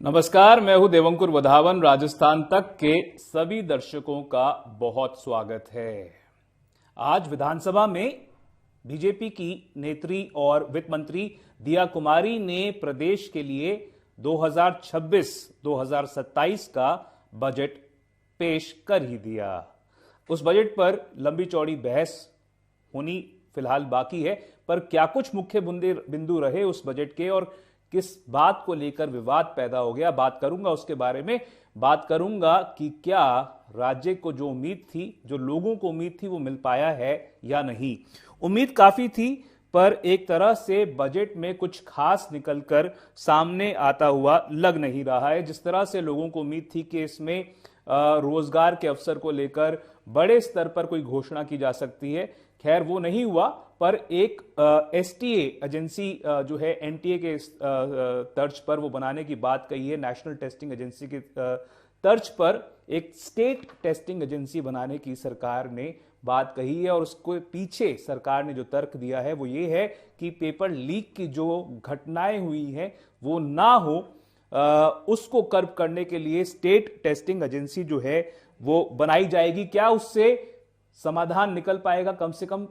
नमस्कार, मैं हूं देवंकुर वधावन। राजस्थान तक के सभी दर्शकों का बहुत स्वागत है। आज विधानसभा में बीजेपी की नेत्री और वित्त मंत्री दिया कुमारी ने प्रदेश के लिए 2026-2027 का बजट पेश कर ही दिया। उस बजट पर लंबी चौड़ी बहस होनी फिलहाल बाकी है, पर क्या कुछ मुख्य बिंदु रहे उस बजट के और किस बात को लेकर विवाद पैदा हो गया, बात करूंगा उसके बारे में। बात करूंगा कि क्या राज्य को जो उम्मीद थी, जो लोगों को उम्मीद थी, वो मिल पाया है या नहीं। उम्मीद काफी थी, पर एक तरह से बजट में कुछ खास निकलकर सामने आता हुआ लग नहीं रहा है। जिस तरह से लोगों को उम्मीद थी कि इसमें रोजगार के अवसर को लेकर बड़े स्तर पर कोई घोषणा की जा सकती है, खैर वो नहीं हुआ। पर एक एसटीए एजेंसी जो है एनटीए के तर्ज पर वो बनाने की बात कही है। नेशनल टेस्टिंग एजेंसी के तर्ज पर एक स्टेट टेस्टिंग एजेंसी बनाने की सरकार ने बात कही है, और उसको पीछे सरकार ने जो तर्क दिया है वो ये है कि पेपर लीक की जो घटनाएं हुई हैं वो ना हो, उसको कर्ब करने के लिए स्टेट टेस्टिंग एजेंसी जो है वो बनाई जाएगी। क्या उससे समाधान निकल पाएगा? कम से कम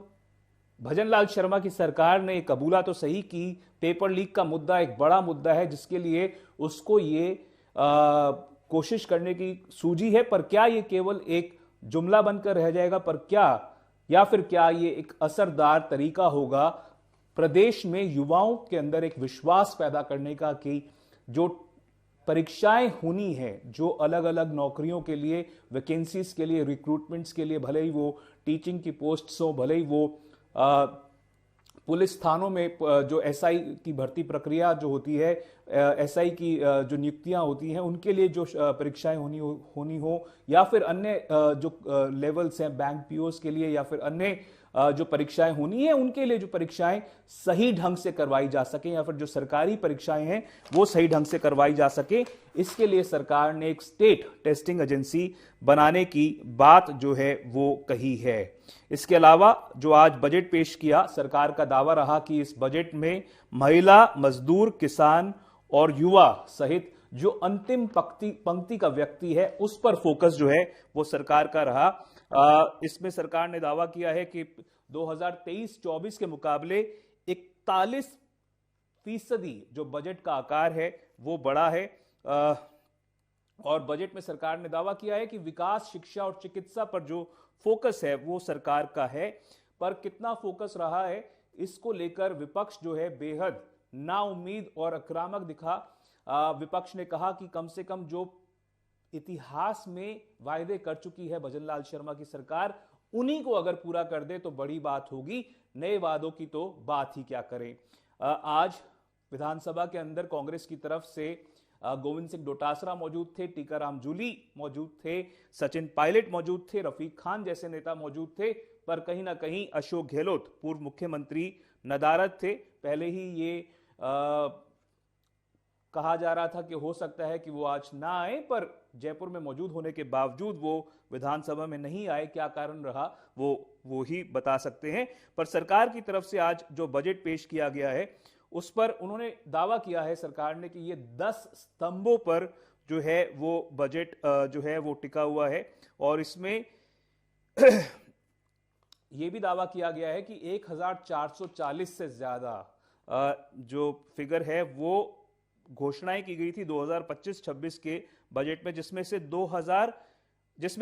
भजनलाल शर्मा की सरकार ने कबूला तो सही कि पेपर लीक का मुद्दा एक बड़ा मुद्दा है, जिसके लिए उसको ये कोशिश करने की सूझी है। पर क्या ये केवल एक जुमला बनकर रह जाएगा, पर क्या, या फिर क्या ये एक असरदार तरीका होगा प्रदेश में युवाओं के अंदर एक विश्वास पैदा करने का कि जो परीक्षाएं होनी है, जो अलग अलग नौकरियों के लिए, वैकेंसीज के लिए, रिक्रूटमेंट्स के लिए, भले ही वो टीचिंग की पोस्ट्स हो, भले ही वो पुलिस थानों में जो एसआई की भर्ती प्रक्रिया जो होती है, एसआई की जो नियुक्तियां होती हैं, उनके लिए जो परीक्षाएं होनी हो, या फिर अन्य जो लेवल्स हैं बैंक पीओस के लिए, या फिर अन्य जो परीक्षाएं होनी है उनके लिए जो परीक्षाएं सही ढंग से करवाई जा सके, या फिर जो सरकारी परीक्षाएं हैं वो सही ढंग से करवाई जा सके, इसके लिए सरकार ने एक स्टेट टेस्टिंग एजेंसी बनाने की बात जो है वो कही है। इसके अलावा जो आज बजट पेश किया, सरकार का दावा रहा कि इस बजट में महिला, मजदूर, किसान और युवा सहित जो अंतिम पंक्ति का व्यक्ति है उस पर फोकस जो है वो सरकार का रहा। इसमें सरकार ने दावा किया है कि 2023-24 के मुकाबले 41% जो बजट का आकार है वो बड़ा है। और बजट में सरकार ने दावा किया है कि विकास, शिक्षा और चिकित्सा पर जो फोकस है वो सरकार का है। पर कितना फोकस रहा है इसको लेकर विपक्ष जो है बेहद नाउम्मीद और आक्रामक दिखा। विपक्ष ने कहा कि कम से कम जो इतिहास में वायदे कर चुकी है भजनलाल शर्मा की सरकार, उन्हीं को अगर पूरा कर दे तो बड़ी बात होगी, नए वादों की तो बात ही क्या करें। आज विधानसभा के अंदर कांग्रेस की तरफ से गोविंद सिंह डोटासरा मौजूद थे, टीकाराम जूली मौजूद थे, सचिन पायलट मौजूद थे, रफीक खान जैसे नेता मौजूद थे, पर कहीं ना कहीं अशोक गहलोत पूर्व मुख्यमंत्री नदारद थे। पहले ही ये कहा जा रहा था कि हो सकता है कि वो आज ना आए, पर जयपुर में मौजूद होने के बावजूद वो विधानसभा में नहीं आए। क्या कारण रहा वो ही बता सकते हैं। पर सरकार की तरफ से आज जो बजट पेश किया गया है उस पर उन्होंने दावा किया है सरकार ने कि ये 10 स्तंभों पर जो है वो बजट जो है वो टिका हुआ है। और इसमें यह भी दावा किया गया है कि 1440 से ज्यादा जो फिगर है वो घोषणाएं की गई थी 2025-26 के बजट में, जिसमें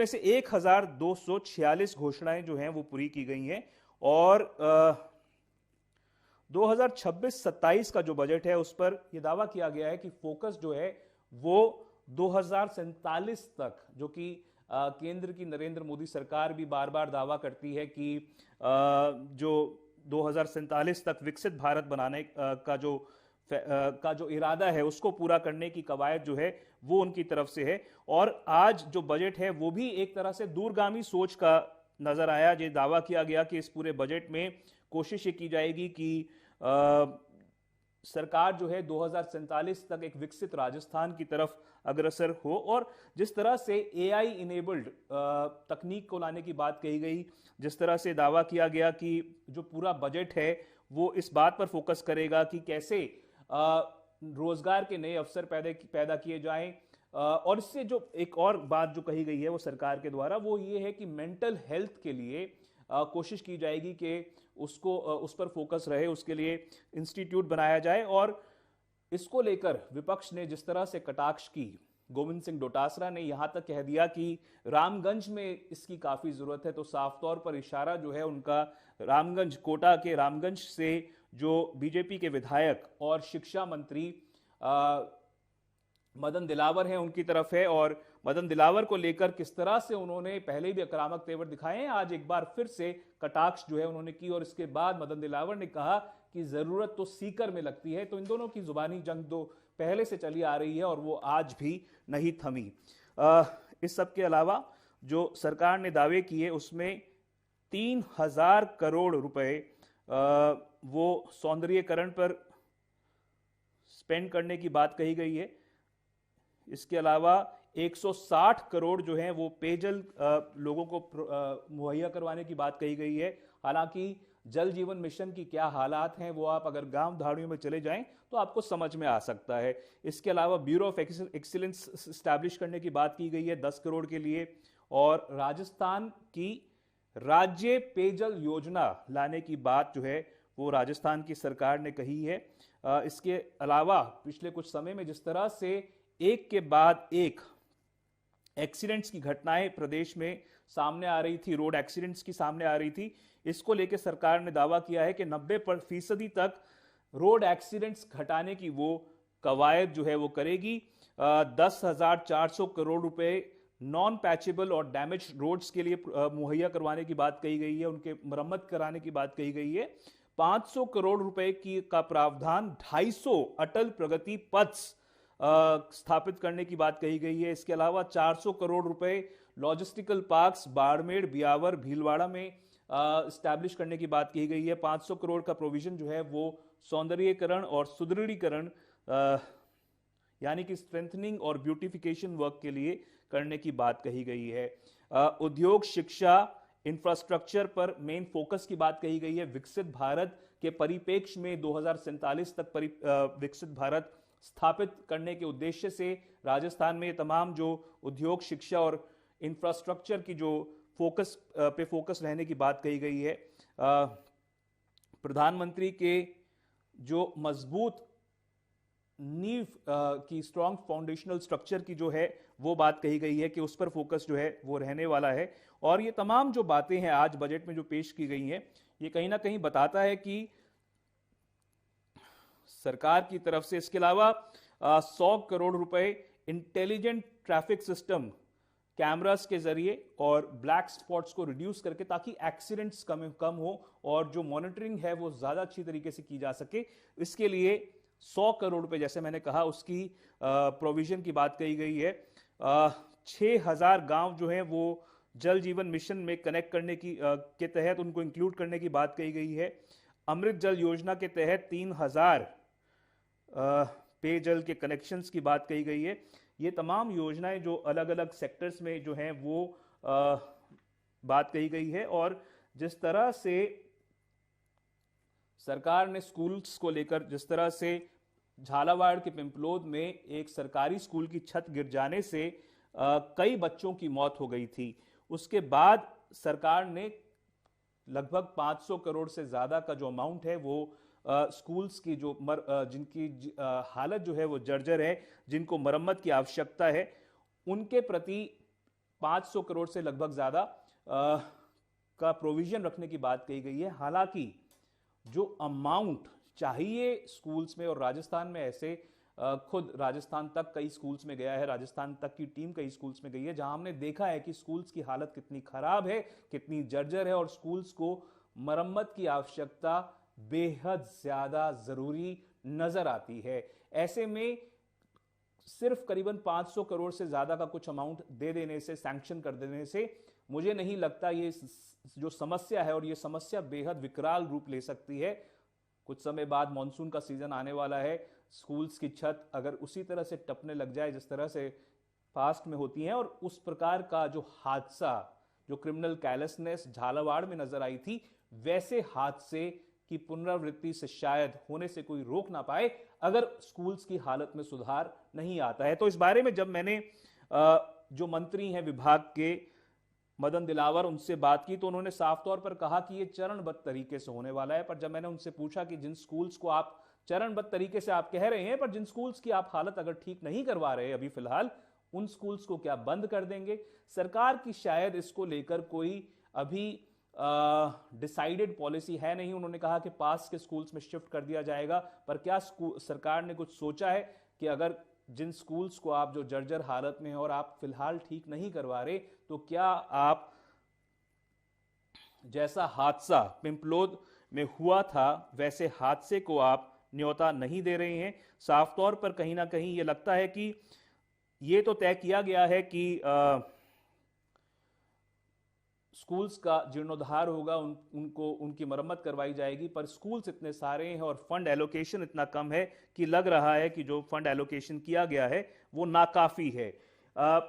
से 1246 घोषणाएं जो हैं वो पूरी की गई हैं। और 2026-27 का जो बजट है उस पर यह दावा किया गया है कि फोकस जो है वो 2047 तक, जो कि केंद्र की नरेंद्र मोदी सरकार भी बार बार दावा करती है कि जो 2047 तक विकसित भारत बनाने का जो इरादा है उसको पूरा करने की कवायद जो है वो उनकी तरफ से है। और आज जो बजट है वो भी एक तरह से दूरगामी सोच का नजर आया। ये दावा किया गया कि इस पूरे बजट में कोशिश ये की जाएगी कि सरकार जो है 2047 तक एक विकसित राजस्थान की तरफ अग्रसर हो। और जिस तरह से एआई इनेबल्ड तकनीक को लाने की बात कही गई, जिस तरह से दावा किया गया कि जो पूरा बजट है वो इस बात पर फोकस करेगा कि कैसे रोजगार के नए अवसर पैदा किए जाएं। और इससे जो एक और बात जो कही गई है वो सरकार के द्वारा, वो ये है कि मेंटल हेल्थ के लिए कोशिश की जाएगी कि उस पर फोकस रहे, उसके लिए इंस्टीट्यूट बनाया जाए। और इसको लेकर विपक्ष ने जिस तरह से कटाक्ष की, गोविंद सिंह डोटासरा ने यहां तक कह दिया कि रामगंज में इसकी काफी जरूरत है, तो साफ तौर पर इशारा जो है उनका रामगंज, कोटा के रामगंज से जो बीजेपी के विधायक और शिक्षा मंत्री मदन दिलावर हैं उनकी तरफ है। और मदन दिलावर को लेकर किस तरह से उन्होंने पहले भी आक्रामक तेवर दिखाए हैं, आज एक बार फिर से कटाक्ष जो है उन्होंने की। और इसके बाद मदन दिलावर ने कहा कि जरूरत तो सीकर में लगती है। तो इन दोनों की जुबानी जंग तो पहले से चली आ रही है और वो आज भी नहीं थमी। इस सब के अलावा जो सरकार ने दावे किए उसमें 3,000 करोड़ रुपए वो सौंदर्यीकरण पर स्पेंड करने की बात कही गई है। इसके अलावा 160 करोड़ जो है वो पेयजल लोगों को मुहैया करवाने की बात कही गई है। हालांकि जल जीवन मिशन की क्या हालात हैं वो आप अगर गांव धाड़ियों में चले जाएं तो आपको समझ में आ सकता है। इसके अलावा ब्यूरो ऑफ एक्सीलेंस स्टैब्लिश करने की बात की गई है 10 करोड़ के लिए। और राजस्थान की राज्य पेयजल योजना लाने की बात जो है वो राजस्थान की सरकार ने कही है। इसके अलावा पिछले कुछ समय में जिस तरह से एक के बाद एक एक्सीडेंट्स की घटनाएं प्रदेश में सामने आ रही थी, रोड एक्सीडेंट्स की सामने आ रही थी, इसको लेकर सरकार ने दावा किया है कि 90% तक रोड एक्सीडेंट्स घटाने की वो कवायद जो है वो करेगी। 10,400 करोड़ रुपए नॉन पैचेबल और डैमेज रोड्स के लिए मुहैया करवाने की बात कही गई है, उनके मरम्मत कराने की बात कही गई है। 500 करोड़ रुपए का प्रावधान 250 अटल प्रगति पथ स्थापित करने की बात कही गई है। इसके अलावा 400 करोड़ रुपए लॉजिस्टिकल पार्क्स बाड़मेर, बियावर, भीलवाड़ा में स्टैब्लिश करने की बात की गई है। 500 करोड़ का प्रोविजन जो है वो सौंदर्यीकरण और सुदृढ़ीकरण यानी कि स्ट्रेंथनिंग और ब्यूटिफिकेशन वर्क के लिए करने की बात कही गई है। उद्योग, शिक्षा, इंफ्रास्ट्रक्चर पर मेन फोकस की बात कही गई है। विकसित भारत के परिप्रेक्ष्य में 2047 तक विकसित भारत स्थापित करने के उद्देश्य से राजस्थान में तमाम जो उद्योग, शिक्षा और इंफ्रास्ट्रक्चर की जो फोकस रहने की बात कही गई है। प्रधानमंत्री के जो मजबूत नींव की स्ट्रॉन्ग फाउंडेशनल स्ट्रक्चर की जो है वो बात कही गई है कि उस पर फोकस जो है वो रहने वाला है। और ये तमाम जो बातें हैं आज बजट में जो पेश की गई हैं, ये कहीं ना कहीं बताता है कि सरकार की तरफ से इसके अलावा 100 करोड़ रुपए इंटेलिजेंट ट्रैफिक सिस्टम कैमरास के जरिए और ब्लैक स्पॉट्स को रिड्यूस करके, ताकि एक्सीडेंट्स कम हो और जो मॉनिटरिंग है वो ज्यादा अच्छी तरीके से की जा सके, इसके लिए 100 करोड़ रुपए जैसे मैंने कहा उसकी प्रोविजन की बात कही गई है। 6,000 गांव जो है वो जल जीवन मिशन में कनेक्ट करने की के तहत उनको इंक्लूड करने की बात कही गई है। अमृत जल योजना के तहत 3,000 पेयजल के कनेक्शंस की बात कही गई है। ये तमाम योजनाएं जो अलग अलग सेक्टर्स में जो हैं वो बात कही गई है। और जिस तरह से सरकार ने स्कूल्स को लेकर, जिस तरह से झालावाड़ के पिंपलोद में एक सरकारी स्कूल की छत गिर जाने से कई बच्चों की मौत हो गई थी, उसके बाद सरकार ने लगभग 500 करोड़ से ज्यादा का जो अमाउंट है वो स्कूल्स की जो जिनकी हालत जो है वो जर्जर है, जिनको मरम्मत की आवश्यकता है, उनके प्रति 500 करोड़ से लगभग ज्यादा का प्रोविजन रखने की बात कही गई है। हालांकि जो अमाउंट चाहिए स्कूल्स में, और राजस्थान में ऐसे खुद राजस्थान तक कई स्कूल्स में गया है, राजस्थान तक की टीम कई स्कूल्स में गई है, जहां हमने देखा है कि स्कूल्स की हालत कितनी खराब है, कितनी जर्जर है, और स्कूल्स को मरम्मत की आवश्यकता बेहद ज्यादा जरूरी नजर आती है। ऐसे में सिर्फ करीबन 500 करोड़ से ज्यादा का कुछ अमाउंट दे देने से, सैंक्शन कर देने से, मुझे नहीं लगता ये जो समस्या है, और ये समस्या बेहद विकराल रूप ले सकती है। कुछ समय बाद मॉनसून का सीजन आने वाला है, स्कूल्स की छत अगर उसी तरह से टपने लग जाए जिस तरह से पास्ट में होती हैं, और उस प्रकार का जो हादसा, जो क्रिमिनल कैलसनेस झालावाड़ में नजर आई थी, वैसे हादसे की पुनरावृत्ति से शायद होने से कोई रोक ना पाए अगर स्कूल्स की हालत में सुधार नहीं आता है। तो इस बारे में जब मैंने जो मंत्री हैं विभाग के मदन दिलावर, उनसे बात की तो उन्होंने साफ तौर पर कहा कि ये चरणबद्ध तरीके से होने वाला है। पर जब मैंने उनसे पूछा कि जिन स्कूल्स को आप चरणबद्ध तरीके से आप कह रहे हैं, पर जिन स्कूल्स की आप हालत अगर ठीक नहीं करवा रहे अभी फिलहाल, उन स्कूल्स को क्या बंद कर देंगे? सरकार की शायद इसको लेकर कोई अभी डिसाइडेड पॉलिसी है नहीं। उन्होंने कहा कि पास के स्कूल्स में शिफ्ट कर दिया जाएगा, पर क्या सरकार ने कुछ सोचा है कि अगर जिन स्कूल्स को आप जो जर्जर हालत में हैं और आप फिलहाल ठीक नहीं करवा रहे, तो क्या आप जैसा हादसा पिंपलोद में हुआ था वैसे हादसे को आप न्योता नहीं दे रहे हैं? साफ तौर पर कहीं ना कहीं ये लगता है कि ये तो तय किया गया है कि स्कूल्स का जीर्णोद्धार होगा, उनको उनकी मरम्मत करवाई जाएगी, पर स्कूल्स इतने सारे हैं और फंड एलोकेशन इतना कम है कि लग रहा है कि जो फंड एलोकेशन किया गया है वो नाकाफी है।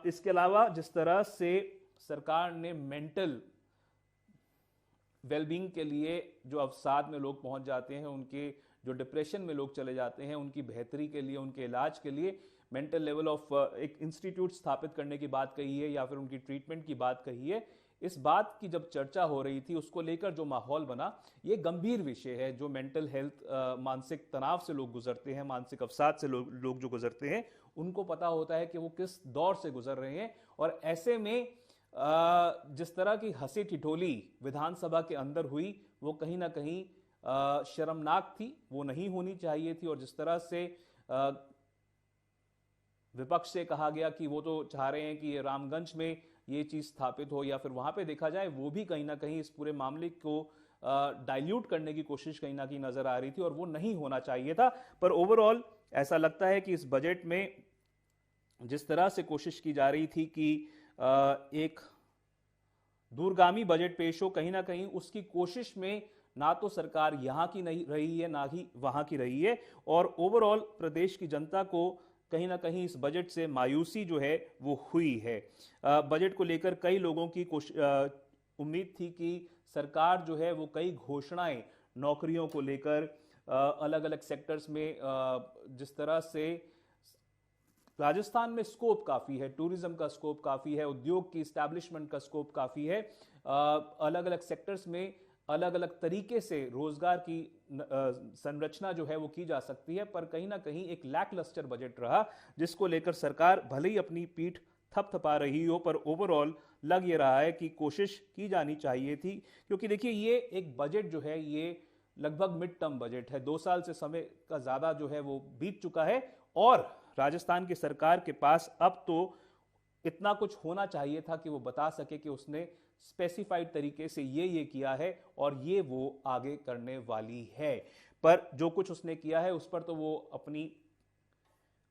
इसके अलावा जिस तरह से सरकार ने मेंटल वेलबींग के लिए जो अवसाद में लोग पहुंच जाते हैं, उनके जो डिप्रेशन में लोग चले जाते हैं, उनकी बेहतरी के लिए, उनके इलाज के लिए मेंटल लेवल ऑफ एक इंस्टीट्यूट स्थापित करने की बात कही है या फिर उनकी ट्रीटमेंट की बात कही है। इस बात की जब चर्चा हो रही थी, उसको लेकर जो माहौल बना, ये गंभीर विषय है। जो मेंटल हेल्थ, मानसिक तनाव से लोग गुजरते हैं, मानसिक अवसाद से लोग जो गुजरते हैं, उनको पता होता है कि वो किस दौर से गुजर रहे हैं। और ऐसे में जिस तरह की हंसी ठिठोली विधानसभा के अंदर हुई, वो कहीं ना कहीं शर्मनाक थी, वो नहीं होनी चाहिए थी। और जिस तरह से विपक्ष से कहा गया कि वो तो चाह रहे हैं कि रामगंज में ये चीज स्थापित हो या फिर वहां पे देखा जाए, वो भी कहीं ना कहीं इस पूरे मामले को डाइल्यूट करने की कोशिश कहीं ना कहीं नजर आ रही थी और वो नहीं होना चाहिए था। पर ओवरऑल ऐसा लगता है कि इस बजट में जिस तरह से कोशिश की जा रही थी कि एक दूरगामी बजट पेश हो, कहीं ना कहीं उसकी कोशिश में ना तो सरकार यहां की नहीं रही है, ना ही वहां की रही है। और ओवरऑल प्रदेश की जनता को कहीं ना कहीं इस बजट से मायूसी जो है वो हुई है। बजट को लेकर कई लोगों की उम्मीद थी कि सरकार जो है वो कई घोषणाएं नौकरियों को लेकर अलग अलग सेक्टर्स में, जिस तरह से राजस्थान में स्कोप काफी है, टूरिज्म का स्कोप काफी है, उद्योग की स्टैब्लिशमेंट का स्कोप काफी है, अलग अलग सेक्टर्स में अलग अलग तरीके से रोजगार की संरचना जो है वो की जा सकती है। पर कहीं ना कहीं एक लैकलस्टर बजट रहा, जिसको लेकर सरकार भले ही अपनी पीठ थपथपा रही हो, पर ओवरऑल लग ये रहा है कि कोशिश की जानी चाहिए थी। क्योंकि देखिए, ये एक बजट जो है ये लगभग मिड टर्म बजट है, 2 साल से समय का ज्यादा जो है वो बीत चुका है और राजस्थान की सरकार के पास अब तो इतना कुछ होना चाहिए था कि वो बता सके कि उसने स्पेसिफाइड तरीके से ये किया है और ये वो आगे करने वाली है। पर जो कुछ उसने किया है उस पर तो वो अपनी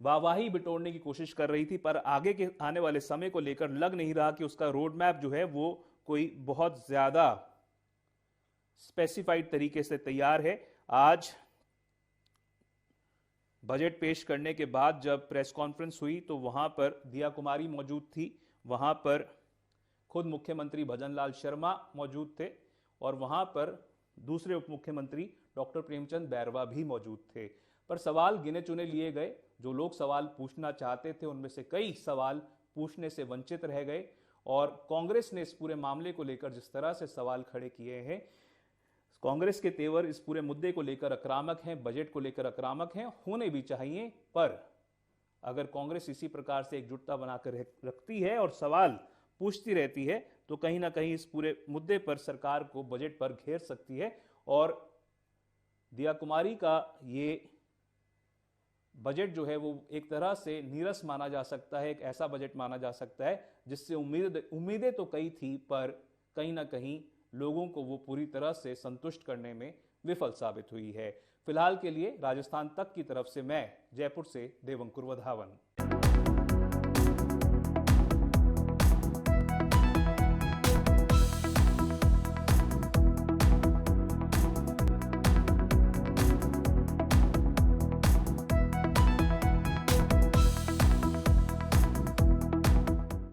वाहवाही बिटोरने की कोशिश कर रही थी, पर आगे के आने वाले समय को लेकर लग नहीं रहा कि उसका रोड मैप जो है वो कोई बहुत ज्यादा स्पेसिफाइड तरीके से तैयार है। आज बजट पेश करने के बाद जब प्रेस कॉन्फ्रेंस हुई तो वहां पर दिया कुमारी मौजूद थी, वहां पर खुद मुख्यमंत्री भजनलाल शर्मा मौजूद थे और वहां पर दूसरे उप मुख्यमंत्री डॉक्टर प्रेमचंद बैरवा भी मौजूद थे। पर सवाल गिने चुने लिए गए, जो लोग सवाल पूछना चाहते थे उनमें से कई सवाल पूछने से वंचित रह गए। और कांग्रेस ने इस पूरे मामले को लेकर जिस तरह से सवाल खड़े किए हैं, कांग्रेस के तेवर इस पूरे मुद्दे को लेकर आक्रामक हैं, बजट को लेकर आक्रामक हैं, होने भी चाहिए। पर अगर कांग्रेस इसी प्रकार से एकजुटता बनाकर रखती है और सवाल पूछती रहती है, तो कहीं ना कहीं इस पूरे मुद्दे पर सरकार को बजट पर घेर सकती है। और दिया कुमारी का ये बजट जो है वो एक तरह से नीरस माना जा सकता है, एक ऐसा बजट माना जा सकता है जिससे उम्मीदें तो कई थी, पर कहीं ना कहीं लोगों को वो पूरी तरह से संतुष्ट करने में विफल साबित हुई है। फिलहाल के लिए राजस्थान तक की तरफ से मैं जयपुर से देवंकुर वधावन।